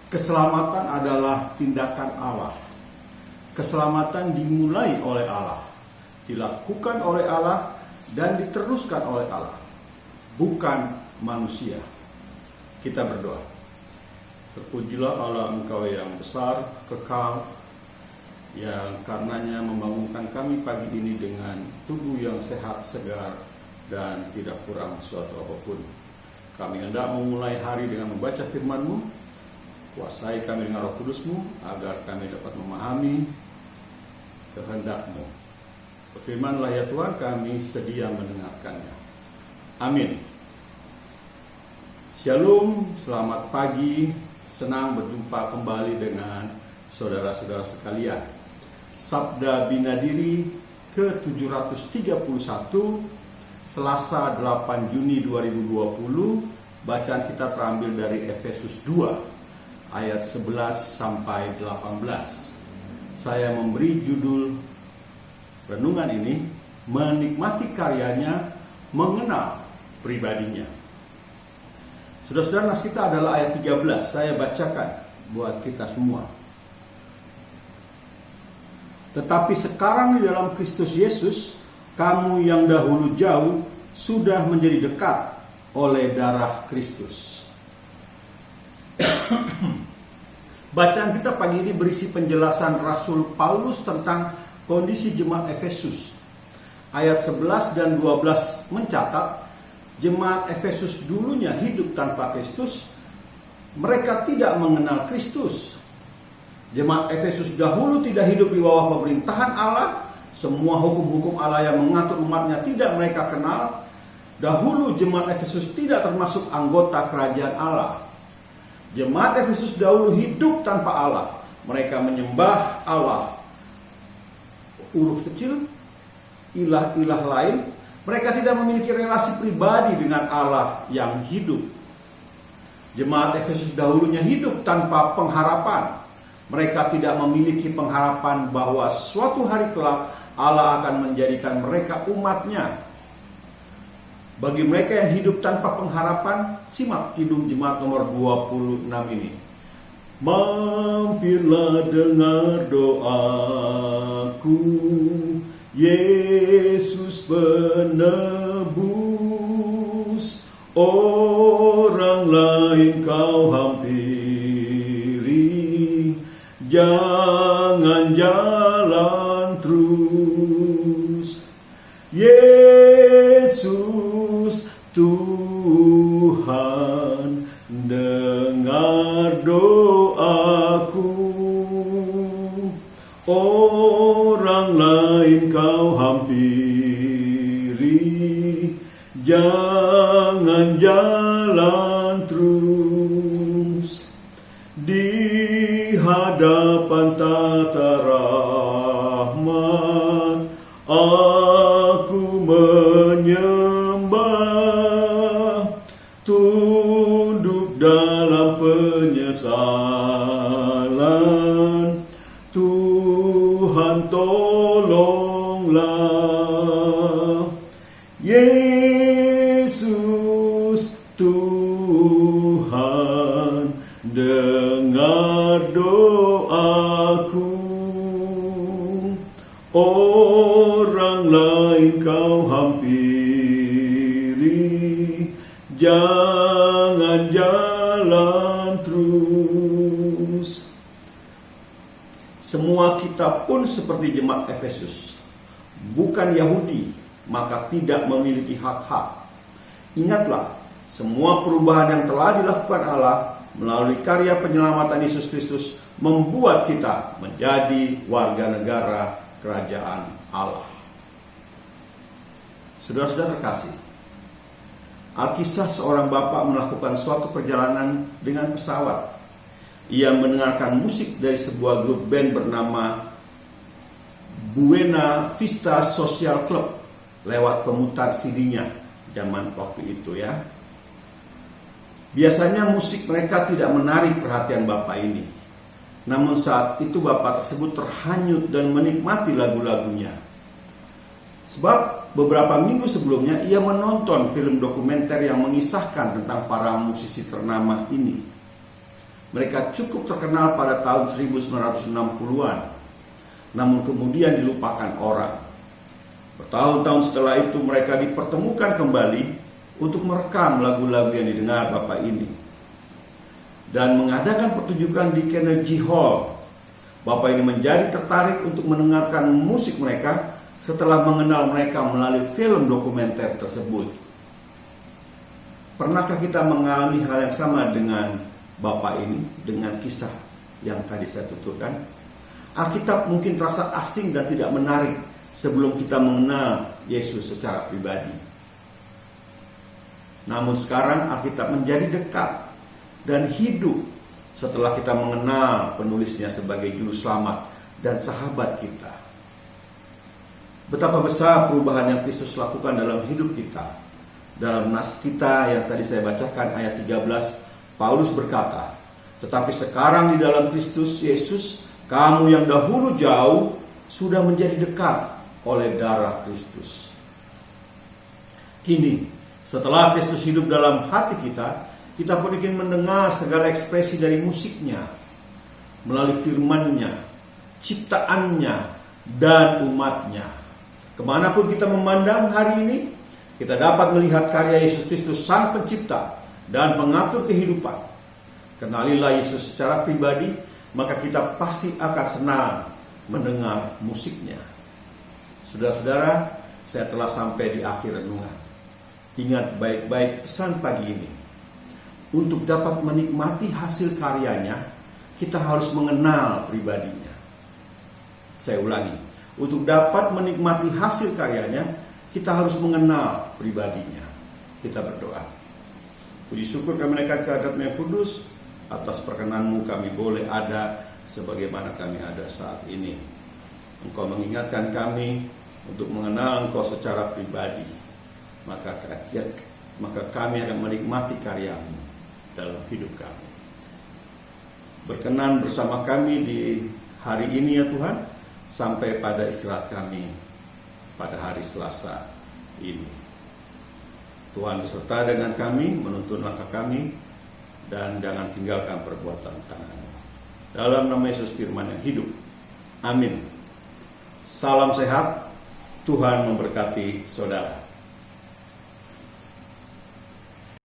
Keselamatan adalah tindakan Allah. Keselamatan dimulai oleh Allah, dilakukan oleh Allah, dan diteruskan oleh Allah, bukan manusia. Kita berdoa. Terpujilah Allah, Engkau yang besar, kekal, yang karenanya membangunkan kami pagi ini dengan tubuh yang sehat, segar, dan tidak kurang suatu apapun. Kami hendak memulai hari dengan membaca firman-Mu. Kuasai kami dengan Roh Kudus-Mu, agar kami dapat memahami kehendak-Mu. Berfirmanlah ya Tuhan, kami sedia mendengarkannya. Amin. Shalom, selamat pagi. Senang berjumpa kembali dengan saudara-saudara sekalian. Sabda Bina Diri ke-731, Selasa 8 Juni 2020. Bacaan kita terambil dari Efesus 2 ayat 11 sampai 18. Saya memberi judul renungan ini, menikmati karyanya, mengenal pribadinya. Saudara-saudara, nas kita adalah ayat 13. Saya bacakan buat kita semua. Tetapi sekarang di dalam Kristus Yesus, kamu yang dahulu jauh sudah menjadi dekat oleh darah Kristus. Bacaan kita pagi ini berisi penjelasan Rasul Paulus tentang kondisi jemaat Efesus. Ayat 11 dan 12 mencatat, jemaat Efesus dulunya hidup tanpa Kristus. Mereka tidak mengenal Kristus. Jemaat Efesus dahulu tidak hidup di bawah pemerintahan Allah. Semua hukum-hukum Allah yang mengatur umatnya tidak mereka kenal. Dahulu jemaat Efesus tidak termasuk anggota kerajaan Allah. Jemaat Efesus dahulu hidup tanpa Allah. Mereka menyembah Allah, huruf kecil, ilah-ilah lain. Mereka tidak memiliki relasi pribadi dengan Allah yang hidup. Jemaat Efesus dahulunya hidup tanpa pengharapan. Mereka tidak memiliki pengharapan bahwa suatu hari kelak Allah akan menjadikan mereka umatnya. Bagi mereka yang hidup tanpa pengharapan, simak kidung jemaat nomor 26 ini. Mampirlah dengar doaku, Yesus penebus, orang lain kau hampiri, jangan jalan terus. Yesus Tuhan, dengar doaku, orang lain kau hampiri, jangan jalan terus. Di hadapan tata rahmat aku menyembah, tunduk dalam penyesalan. Tuhan tolonglah. Yesus Tuhan, dengar doaku, orang lain kau hampiri, jangan jalan terus. Semua kita pun seperti jemaat Efesus, bukan Yahudi, maka tidak memiliki hak-hak. Ingatlah, semua perubahan yang telah dilakukan Allah melalui karya penyelamatan Yesus Kristus membuat kita menjadi warga negara kerajaan Allah. Saudara-saudara terkasih, Alkisah seorang bapak melakukan suatu perjalanan dengan pesawat. Ia mendengarkan musik dari sebuah grup band bernama Buena Vista Social Club lewat pemutar CD-nya zaman waktu itu ya. Biasanya musik mereka tidak menarik perhatian bapak ini. Namun saat itu bapak tersebut terhanyut dan menikmati lagu-lagunya. Sebab beberapa minggu sebelumnya ia menonton film dokumenter yang mengisahkan tentang para musisi ternama ini. Mereka cukup terkenal pada tahun 1960-an, namun kemudian dilupakan orang. Bertahun-tahun setelah itu mereka dipertemukan kembali untuk merekam lagu-lagu yang didengar Bapak ini dan mengadakan pertunjukan di Carnegie Hall. Bapak ini menjadi tertarik untuk mendengarkan musik mereka setelah mengenal mereka melalui film dokumenter tersebut. Pernahkah kita mengalami hal yang sama dengan Bapak ini, dengan kisah yang tadi saya tuturkan? Alkitab mungkin terasa asing dan tidak menarik sebelum kita mengenal Yesus secara pribadi. Namun sekarang Alkitab menjadi dekat dan hidup setelah kita mengenal penulisnya sebagai juru selamat dan sahabat kita. Betapa besar perubahan yang Kristus lakukan dalam hidup kita. Dalam nas kita yang tadi saya bacakan ayat 13, Paulus berkata, "Tetapi sekarang di dalam Kristus Yesus, kamu yang dahulu jauh sudah menjadi dekat oleh darah Kristus." Kini, setelah Kristus hidup dalam hati kita, kita pun ingin mendengar segala ekspresi dari musiknya, melalui firman-Nya, ciptaannya, dan umatnya. Kemanapun kita memandang hari ini, kita dapat melihat karya Yesus Kristus Sang Pencipta dan pengatur kehidupan. Kenalilah Yesus secara pribadi, maka kita pasti akan senang mendengar musiknya. Saudara-saudara, saya telah sampai di akhir renungan. Ingat baik-baik pesan pagi ini. Untuk dapat menikmati hasil karyanya, kita harus mengenal pribadinya. Saya ulangi. Untuk dapat menikmati hasil karyanya, kita harus mengenal pribadinya. Kita berdoa. Puji syukur kami naikkan kehadirat-Mu yang kudus, atas perkenan-Mu kami boleh ada sebagaimana kami ada saat ini. Engkau mengingatkan kami untuk mengenal Engkau secara pribadi. Maka kami akan menikmati karya-Mu dalam hidup kami. Berkenan bersama kami di hari ini ya Tuhan, sampai pada istirahat kami pada hari Selasa ini. Tuhan beserta dengan kami, menuntun langkah kami, dan jangan tinggalkan perbuatan tangan-Mu. Dalam nama Yesus firman yang hidup. Amin. Salam sehat, Tuhan memberkati saudara.